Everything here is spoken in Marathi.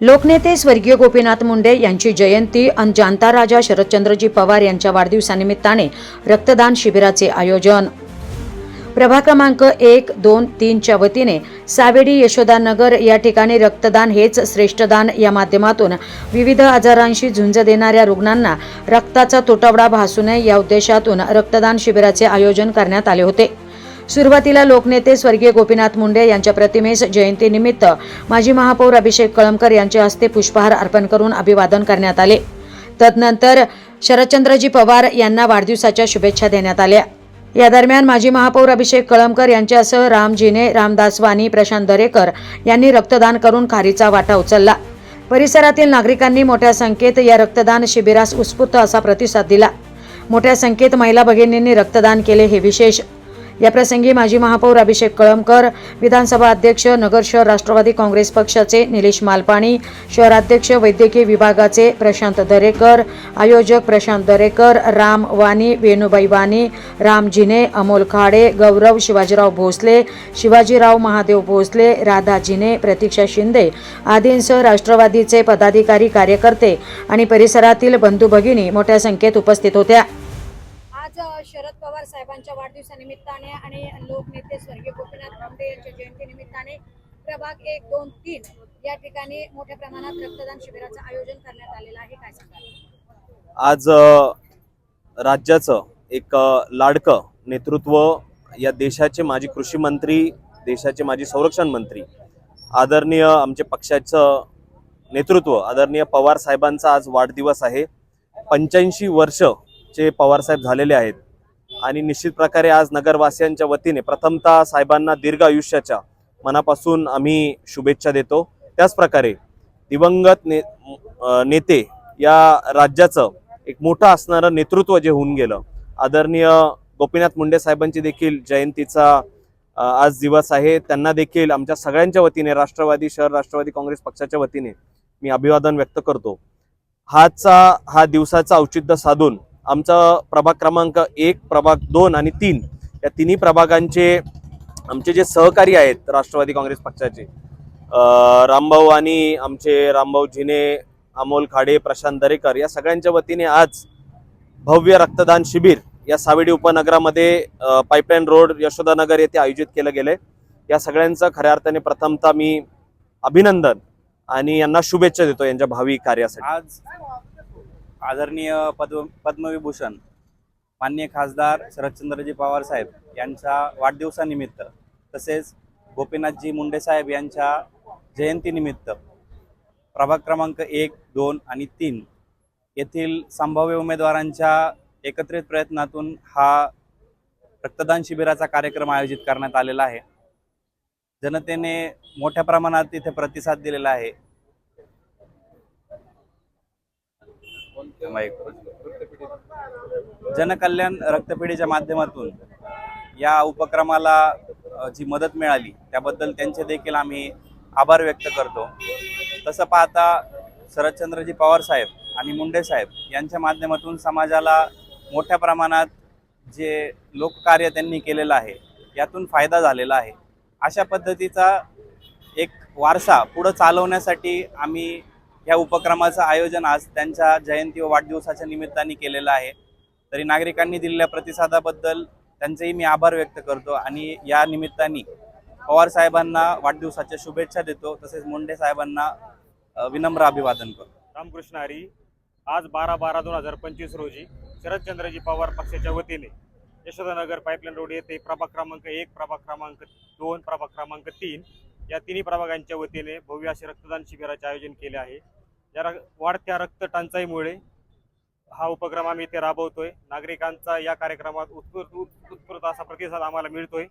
लोकनेते स्वर्गीय गोपीनाथ मुंडे यांची जयंती आणि जाणता राजा शरदचंद्रजी पवार यांच्या वाढदिवसानिमित्ताने रक्तदान शिबिराचे आयोजन। प्रभाग क्रमांक 1, 2, 3 च्या वतीने सावेडी यशोदानगर या ठिकाणी रक्तदान हेच श्रेष्ठदान या माध्यमातून विविध आजारांशी झुंज देणाऱ्या रुग्णांना रक्ताचा तुटवडा भासू नये या उद्देशातून रक्तदान शिबिराचे आयोजन करण्यात आले होते। सुरुवातीला लोकनेते स्वर्गीय गोपीनाथ मुंडे यांच्या प्रतिमेस जयंतीनिमित्त माजी महापौर अभिषेक कळमकर यांच्या हस्ते पुष्पहार अर्पण करून अभिवादन करण्यात आले। तदनंतर शरदचंद्रजी पवार यांना वाढदिवसाच्या शुभेच्छा देण्यात आल्या। या दरम्यान माजी महापौर अभिषेक कळमकर यांच्यासह राम जिने, रामदास वाणी, प्रशांत दरेकर यांनी रक्तदान करून खारीचा वाटा उचलला। परिसरातील नागरिकांनी मोठ्या संख्येत या रक्तदान शिबिरास उत्स्फूर्त असा प्रतिसाद दिला। मोठ्या संख्येत महिला भगिनींनी रक्तदान केले हे विशेष। या प्रसंगी माजी महापौर अभिषेक कळमकर, विधानसभा अध्यक्ष, नगर शहर राष्ट्रवादी काँग्रेस पक्षाचे निलेश मालपाणी, शहराध्यक्ष वैद्यकीय विभागाचे प्रशांत दरेकर, आयोजक प्रशांत दरेकर, राम वाणी, वेणुबाई वाणी, राम जिने, अमोल खाडे, गौरव शिवाजीराव भोसले, शिवाजीराव महादेव भोसले, राधा जिने, प्रतीक्षा शिंदे आदींसह राष्ट्रवादीचे पदाधिकारी, कार्यकर्ते आणि परिसरातील बंधू भगिनी मोठ्या संख्येत उपस्थित होत्या। आज शरद पवार साहेबांच्या वाढदिवसानिमित्ताने आणि लोकनेते स्वर्गीय गोपीनाथ मुंडे यांच्या जयंतीनिमित्ताने प्रभाग 1, 2, 3 या ठिकाणी मोठ्या प्रमाणात रक्तदान शिबिराचं आयोजन करण्यात आलेलं आहे। काय सांगाल? आज राज्याचं एक लाडकं नेतृत्व, या देशाचे माजी कृषी मंत्री, देशाचे माजी संरक्षण मंत्री, आदरणीय आमचे पक्षाचं नेतृत्व आदरणीय पवार साहेबांचा आज वाढदिवस आहे। 85 वर्ष चे पवार साहेब झालेले आहेत आणि निश्चित प्रकारे आज नगरवासियांच्या वतीने प्रथमतः साहेबांना दीर्घ आयुष्याच्या मनापासून आम्ही शुभेच्छा देतो। त्याच प्रकारे दिवंगत नेते, या राज्याचं एक मोठं असणारं नेतृत्व जे होऊन गेलं, आदरणीय गोपीनाथ मुंडे साहेबांची देखील जयंतीचा आज दिवस आहे। त्यांना देखील आमच्या सगळ्यांच्या वतीने, राष्ट्रवादी शहर राष्ट्रवादी काँग्रेस पक्षाच्या वतीने मी अभिवादन व्यक्त करतो। हा दिवसाचा औचित्य साधून आमचा प्रभाग क्रमांक 1, प्रभाग 2 आणि 3 या तिन्ही प्रभागांचे आमचे जे सहकारी आहेत राष्ट्रवादी काँग्रेस पक्षाचे, रामभाऊ आणि आमचे रामभाऊ जिने, अमोल खाडे, प्रशांत दरेकर या सगळ्यांच्या वतीने आज भव्य रक्तदान शिबिर या सावेडी उपनगरामध्ये पाईपलाईन रोड यशोदानगर येथे आयोजित केलं गेलंय। या सगळ्यांचं खऱ्या अर्थाने प्रथमतः मी अभिनंदन आणि यांना शुभेच्छा देतो यांच्या भावी कार्यासाठी। आज आदरणीय पद्मविभूषण माननीय खासदार शरदचंद्रजी पवार साहेब यांच्या वाढदिवसानिमित्त, तसेच गोपीनाथजी मुंडे साहेब यांच्या जयंतीनिमित्त प्रभाग क्रमांक 1, 2 आणि 3 येथील संभाव्य उमेदवारांच्या एकत्रित प्रयत्नातून हा रक्तदान शिबिराचा कार्यक्रम आयोजित करण्यात आलेला आहे। जनतेने मोठ्या प्रमाणात इथे प्रतिसाद दिलेला आहे। जनकल्याण रक्तपेढीच्या माध्यमातून या उपक्रमाला जी मदत मिळाली त्याबद्दल त्यांचे देखील आम्ही आभार व्यक्त करतो। तसं पाहता शरदचंद्रजी पवार साहेब आणि मुंडे साहेब यांच्या माध्यमातून समाजाला मोठ्या प्रमाणात जे लोककार्य त्यांनी केलेलं आहे यातून फायदा झालेला आहे। अशा पद्धतीचा एक वारसा पुढे चालवण्यासाठी आम्ही या उपक्रमाचं आयोजन आज त्यांच्या जयंती व वाढदिवसाच्या निमित्ताने केलेलं आहे। तरी नागरिकांनी दिलेल्या प्रतिसादाबद्दल त्यांचेही मी आभार व्यक्त करतो आणि या निमित्ताने पवार साहेबांना वाढदिवसाच्या शुभेच्छा देतो, तसेच मुंडे साहेबांना विनम्र अभिवादन करतो। रामकृष्ण हरी। आज 12/12/2025 रोजी शरदचंद्रजी पवार पक्षाच्या वतीने यशोदानगर पाईपलाईन रोड येथे प्रभाग क्रमांक 1, प्रभाग क्रमांक 2, प्रभाग क्रमांक 3 या तिन्ही प्रभागांच्या वतीने भव्य असे रक्तदान शिबिराचे आयोजन केले आहे। या वाढत्या रक्त टंचाईमुळे हा उपक्रम आम्ही इथे राबवतोय। नागरिकांचा या कार्यक्रमात उत्स्फूर्त असा प्रतिसाद आम्हाला मिळतोय।